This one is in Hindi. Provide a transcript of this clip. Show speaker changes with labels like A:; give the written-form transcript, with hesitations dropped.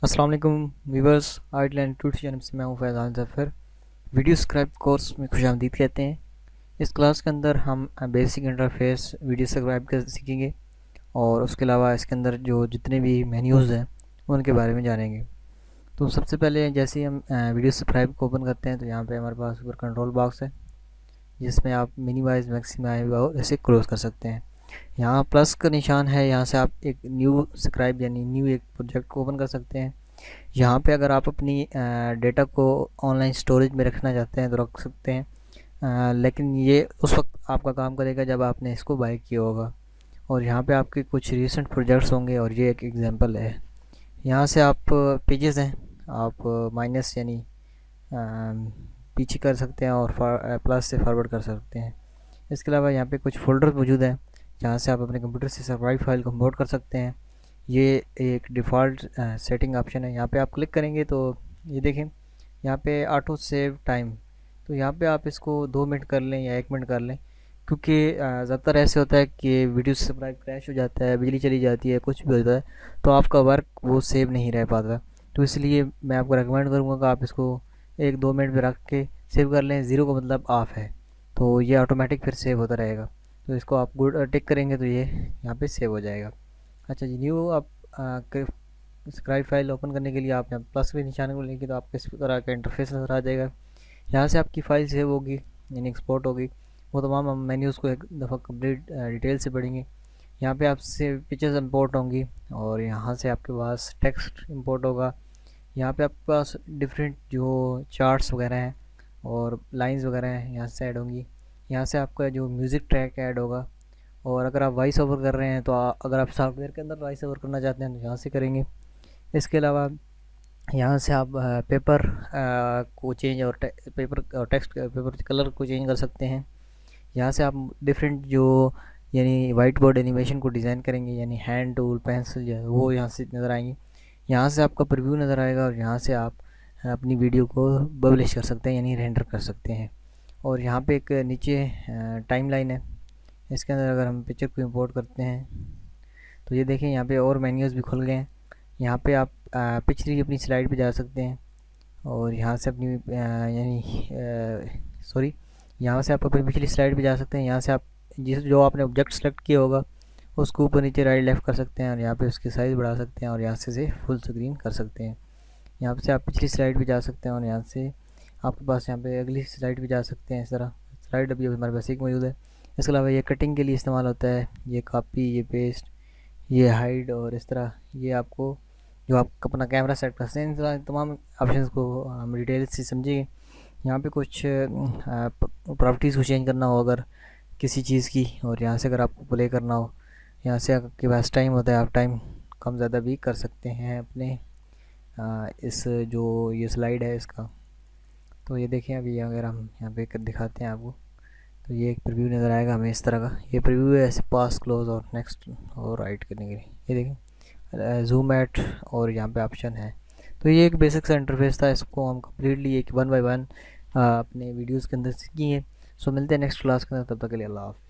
A: अस्सलाम वालेकुम व्यूवर्स, आर्टलैंड ट्यूट्स चैनल से मैं हूं Faizan Zafar. Video scribe course में खुशामदीद कहते हैं। इस क्लास के अंदर हम बेसिक इंटरफेस वीडियो स्क्राइब कर सीखेंगे और उसके अलावा इसके अंदर जो जितने भी मेन्यूज़ हैं उनके बारे में जानेंगे। तो सबसे पहले जैसे ही हम वीडियो स्क्राइब को ओपन करते हैं तो यहाँ पे हमारे पास ऊपर कंट्रोल बॉक्स है जिसमें आप मिनिमाइज मैक्सिमाइज और ऐसे क्लोज कर सकते हैं। यहाँ प्लस का निशान है, यहाँ से आप एक न्यू स्क्राइब यानी न्यू एक प्रोजेक्ट को ओपन कर सकते हैं। यहाँ पे अगर आप अपनी डेटा को ऑनलाइन स्टोरेज में रखना चाहते हैं तो रख सकते हैं, लेकिन ये उस वक्त आपका काम करेगा जब आपने इसको बाय किया होगा। और यहाँ पे आपके कुछ रीसेंट प्रोजेक्ट्स होंगे और ये एक एग्जांपल है। यहाँ से आप पेजेस हैं, आप माइनस यानी पीछे कर सकते हैं और प्लस से फॉरवर्ड कर सकते हैं। इसके अलावा यहाँ पे कुछ फ़ोल्डर मौजूद हैं जहाँ से आप अपने कंप्यूटर से सर्वाइव फाइल को इंपोर्ट कर सकते हैं। ये एक डिफ़ॉल्ट सेटिंग ऑप्शन है, यहाँ पे आप क्लिक करेंगे तो ये देखें यहाँ पे ऑटो सेव टाइम। तो यहाँ पे आप इसको 2 मिनट कर लें या 1 मिनट कर लें, क्योंकि ज़्यादातर ऐसे होता है कि वीडियो सब्सक्राइब क्रैश हो जाता है, बिजली चली जाती है, कुछ भी होता है तो आपका वर्क वो सेव नहीं रह पाता। तो इसलिए मैं आपको रेकमेंड करूँगा कि आप इसको 1-2 मिनट पे रख के सेव कर लें। ज़ीरो का मतलब ऑफ है, तो ये ऑटोमेटिक फिर सेव होता रहेगा। तो इसको आप गुड टिक करेंगे तो ये यहाँ पे सेव हो जाएगा। अच्छा जी, न्यू आप स्क्राइब फाइल ओपन करने के लिए आप यहाँ प्लस के निशान को लेंगे तो आपको इस तरह का इंटरफेस नज़र आ जाएगा। यहाँ से आपकी फ़ाइल सेव होगी यानी एक्सपोर्ट होगी। वो तमाम हम मेन्यूज़ को एक दफ़ा कंप्लीट डिटेल से पढ़ेंगे। यहाँ पे आपसे पिक्चर्स इंपोर्ट होंगी और यहाँ से आपके पास टेक्स्ट इंपोर्ट होगा। यहाँ पे आपके पास डिफरेंट जो चार्ट्स वगैरह हैं और लाइंस वगैरह हैं यहाँ से ऐड होंगी। यहाँ से आपका जो म्यूज़िक ट्रैक ऐड होगा। और अगर आप वॉइस ओवर कर रहे हैं तो अगर आप सॉफ्टवेयर के अंदर वॉइस ओवर करना चाहते हैं तो यहाँ से करेंगे। इसके अलावा यहाँ से आप पेपर को चेंज और पेपर और टेक्स्ट पेपर कलर को चेंज कर सकते हैं। यहाँ से आप डिफरेंट जो यानी वाइट बोर्ड एनिमेशन को डिज़ाइन करेंगे, यानी हैंड टूल पेंसिल जो है वो यहाँ से नज़र आएंगी। यहाँ से आपका प्रीव्यू नज़र आएगा और यहाँ से आप अपनी वीडियो को पब्लिश कर सकते हैं यानी रेंडर कर सकते हैं। और यहाँ पे एक नीचे टाइम लाइन है, इसके अंदर अगर हम पिक्चर को इंपोर्ट करते हैं तो ये देखें यहाँ पे और मेन्यूज़ भी खुल गए हैं। यहाँ पे आप पिछली अपनी स्लाइड पे जा सकते हैं और यहाँ से अपनी सॉरी यहाँ से आप अपनी पिछली स्लाइड पे जा सकते हैं। यहाँ से आप जिस जो आपने ऑब्जेक्ट सेलेक्ट किया होगा उसको ऊपर नीचे राइट लेफ़्ट कर सकते हैं और यहाँ पे उसकी साइज़ बढ़ा सकते हैं और यहाँ से फुल स्क्रीन कर सकते हैं। यहाँ से आप पिछली स्लाइड पे जा सकते हैं और यहाँ से आपके पास यहाँ पे अगली स्लाइड पे जा सकते हैं। इस तरह स्लाइड अभी हमारे पास एक मौजूद है। इसके अलावा ये कटिंग के लिए इस्तेमाल होता है, ये कॉपी, ये पेस्ट, ये हाइड और इस तरह ये आपको जो आप अपना कैमरा सेट करते हैं इन तरह तमाम ऑप्शंस को हम डिटेल से समझेंगे। यहाँ पे कुछ प्रॉपर्टीज़ को चेंज करना हो अगर किसी चीज़ की, और यहाँ से अगर आपको प्ले करना हो, यहाँ से आपके पास टाइम होता है, आप टाइम कम ज़्यादा भी कर सकते हैं अपने इस जो ये स्लाइड है इसका। तो ये देखें अभी अगर हम यहाँ पे कर दिखाते हैं आपको तो ये एक प्रीव्यू नज़र आएगा हमें इस तरह का। ये प्रीव्यू है ऐसे पास क्लोज और नेक्स्ट और राइट करने के लिए। ये देखें जूम एट और यहाँ पे ऑप्शन है। तो ये एक बेसिक सा इंटरफेस था, इसको हम कम्प्लीटली एक 1 बाय 1 अपने वीडियोज़ के अंदर सीखेंगे। सो मिलते हैं नेक्स्ट क्लास के अंदर, तब तक के लिए अल्लाह हाफ़िज़।